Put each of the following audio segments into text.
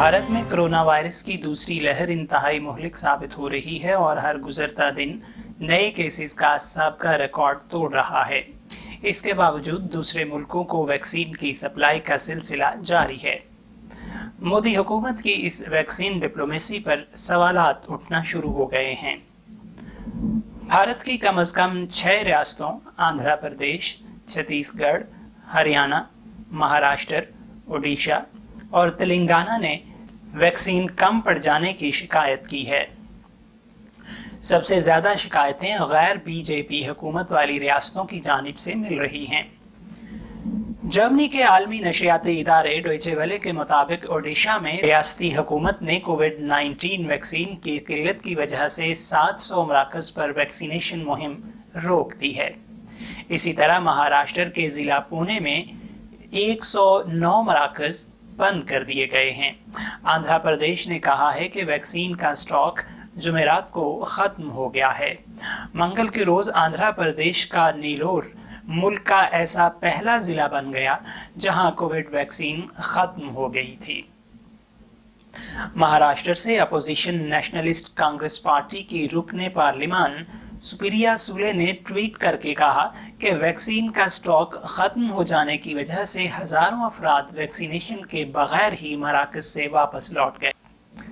भारत में corona virus की दूसरी लहर इंतहाई मुहलिक साबित हो रही है और हर गुजरता दिन नए केसेस का साबका रिकॉर्ड तोड़ रहा है। इसके बावजूद दूसरे मुल्कों को वैक्सीन की सप्लाई का सिलसिला जारी है। मोदी हुकूमत की इस वैक्सीन डिप्लोमेसी पर सवालात उठना शुरू हो गए हैं। भारत की कम से कम 6 रियासतों आंध्र प्रदेश, छत्तीसगढ़, हरियाणा, महाराष्ट्र, ओडिशा और तेलंगाना ने वैक्सीन कम पड़ जाने की शिकायत की है। सबसे ज्यादा शिकायतें गैर बीजेपी हुकूमत वाली रियासतों की जानिब से मिल रही हैं। जर्मनी के आलमी नशियाती इदारे डॉयचे वेले के मुताबिक ओडिशा में रियासती हुकूमत ने कोविड-19 वैक्सीन की किल्लत की वजह से 700 मराकज पर वैक्सीनेशन मुहिम रोक दी है। इसी तरह महाराष्ट्र के जिला पुणे में 109 मराकज बंद कर दिए गए हैं। आंध्र प्रदेश ने कहा है कि वैक्सीन का स्टॉक जुमेरात को खत्म हो गया है। मंगल के रोज आंध्र प्रदेश का नीलोर मुल्क का ऐसा पहला जिला बन गया जहां कोविड वैक्सीन खत्म हो गई थी। महाराष्ट्र से अपोजिशन नेशनलिस्ट कांग्रेस पार्टी की रुकने पार्लिमान सुप्रिया सुले ने ट्वीट करके कहा कि वैक्सीन का स्टॉक खत्म हो जाने की वजह से हजारों अफराद वैक्सीनेशन के बगैर ही मराकज से वापस लौट गए।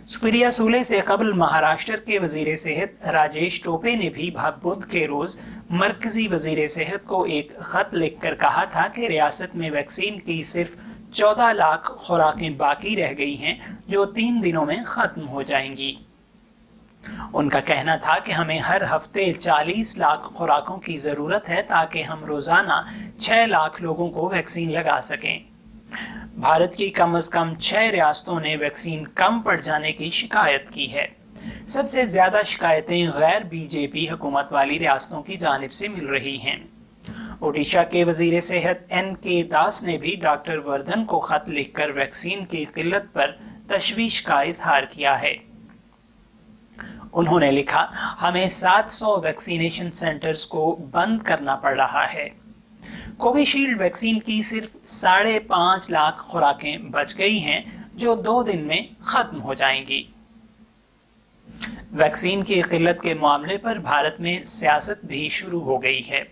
सुप्रिया सुले से कबल महाराष्ट्र के वजीर सेहत राजेश टोपे ने भी बुध के रोज मरकजी वजीर सेहत को एक खत लिखकर कहा था कि रियासत में वैक्सीन की सिर्फ 14 लाख खुराकें बाकी रह गई हैं जो 3 दिनों में खत्म हो जाएंगी। उनका कहना था कि हमें हर हफ्ते 40 लाख खुराकों की जरूरत है ताकि हम रोजाना 6 लाख लोगों को वैक्सीन लगा सकें। भारत की कम से कम 6 रियासतों ने वैक्सीन कम पड़ जाने की शिकायत की है। सबसे ज्यादा शिकायतें गैर बीजेपी हुकूमत वाली रियासतों की जानिब से मिल रही हैं। ओडिशा के वजीर सेहत NK दास ने भी डॉक्टर वर्धन को खत लिखकर वैक्सीन की किल्लत पर तशवीश का इजहार किया है। उन्होंने लिखा, हमें 700 वैक्सीनेशन सेंटर्स को बंद करना पड़ रहा है। कोविशील्ड वैक्सीन की सिर्फ 5.5 लाख खुराकें बच गई हैं जो 2 दिन में खत्म हो जाएंगी। वैक्सीन की किल्लत के मामले पर भारत में सियासत भी शुरू हो गई है।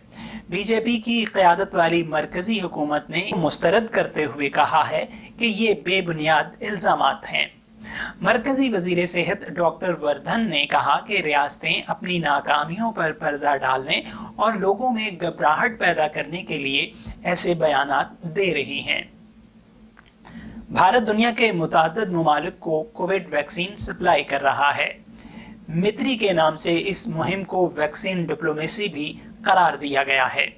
बीजेपी की क़यादत वाली मरकजी हुकूमत ने मुस्तरद करते हुए कहा है कि ये बेबुनियाद इल्जामात हैं। मरकजी वजीर सेहत डॉक्टर वर्धन ने कहा कि रियासतें अपनी नाकामियों पर पर्दा डालने और लोगों में घबराहट पैदा करने के लिए ऐसे बयानात दे रही हैं। भारत दुनिया के मुताद्दिद ममालिक को कोविड वैक्सीन सप्लाई कर रहा है। मित्री के नाम से इस मुहिम को वैक्सीन डिप्लोमेसी भी करार दिया गया है।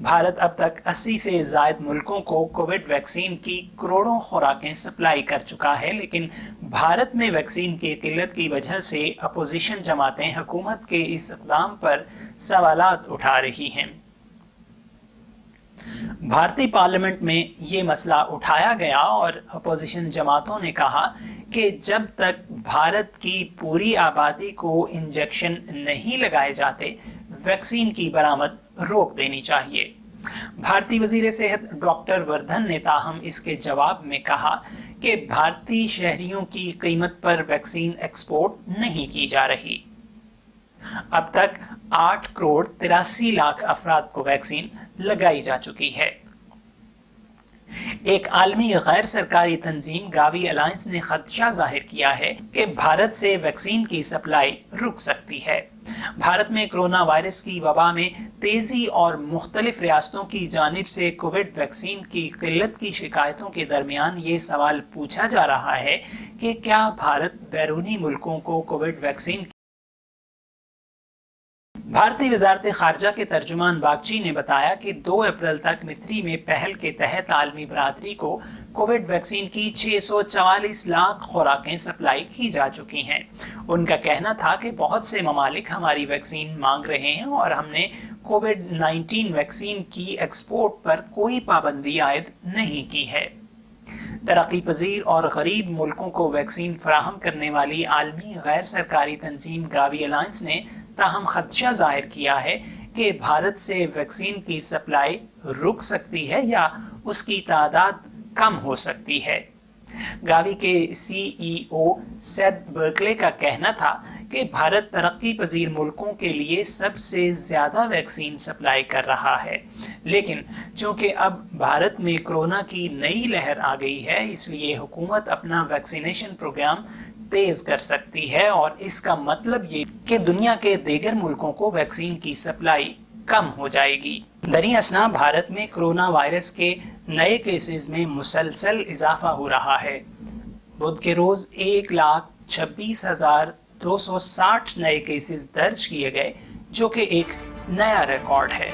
भारत अब तक 80 से ज्यादा मुल्कों को कोविड वैक्सीन की करोड़ों खुराकें सप्लाई कर चुका है, लेकिन भारत में वैक्सीन की किल्लत की वजह से अपोजिशन जमातें हुकूमत के इस इक़दाम पर सवालात उठा रही हैं। भारतीय पार्लियामेंट में ये मसला उठाया गया और अपोजिशन जमातों ने कहा कि जब तक भारत की पूरी आबादी को इंजेक्शन नहीं लगाए जाते वैक्सीन की बरामद रोक देनी चाहिए। भारतीय वजीर सेहत डॉक्टर वर्धन ने ताहम इसके जवाब में कहा कि भारतीय शहरियों की कीमत पर वैक्सीन एक्सपोर्ट नहीं की जा रही। अब तक 8 करोड़ 83 लाख अफराद को वैक्सीन लगाई जा चुकी है। एक आलमी गैर सरकारी तंजीम गावी अलायंस ने खदशा जाहिर किया है कि भारत से वैक्सीन की सप्लाई रुक सकती है। भारत में कोरोना वायरस की वबा में तेजी और मुख्तलिफ रियासतों की जानिब से कोविड वैक्सीन की किल्लत की शिकायतों के दरमियान ये सवाल पूछा जा रहा है कि क्या भारत बैरूनी मुल्कों को कोविड वैक्सीन। भारतीय वजारत खारजा के तर्जुमान बागची ने बताया कि 2 अप्रैल तक मिस्री में पहल के तहत आलमी बरादरी को कोविड वैक्सीन की 644 लाख खुराकें सप्लाई की जा चुकी हैं। उनका कहना था कि बहुत से ममालिक हमारी वैक्सीन मांग रहे हैं और हमने कोविड-19 वैक्सीन की एक्सपोर्ट पर कोई पाबंदी आयद नहीं की है। तरक्की पजीर और गरीब मुल्कों को वैक्सीन फराहम करने वाली आलमी गैर सरकारी तंजीम गावी अलायंस ने ताहम खदशा जाहिर किया है कि भारत से वैक्सीन की सप्लाई रुक सकती है या उसकी तादाद कम हो सकती है। गावी के CEO सेथ बर्कले का कहना था कि भारत तरक्की पजीर मुल्कों के लिए सबसे ज्यादा वैक्सीन सप्लाई कर रहा है, लेकिन चूंकि अब भारत में कोरोना की नई लहर आ गई है, इसलिए हुकूमत अपना वैक्सीनेशन प्रोग्राम तेज कर सकती है और इसका मतलब ये कि दुनिया के दीगर मुल्कों को वैक्सीन की सप्लाई कम हो जाएगी। दरी असना भारत में कोरोना वायरस के नए केसेस में मुसलसल इजाफा हो रहा है। बुध के रोज 1,26,260 नए केसेस दर्ज किए गए, जो कि एक नया रिकॉर्ड है।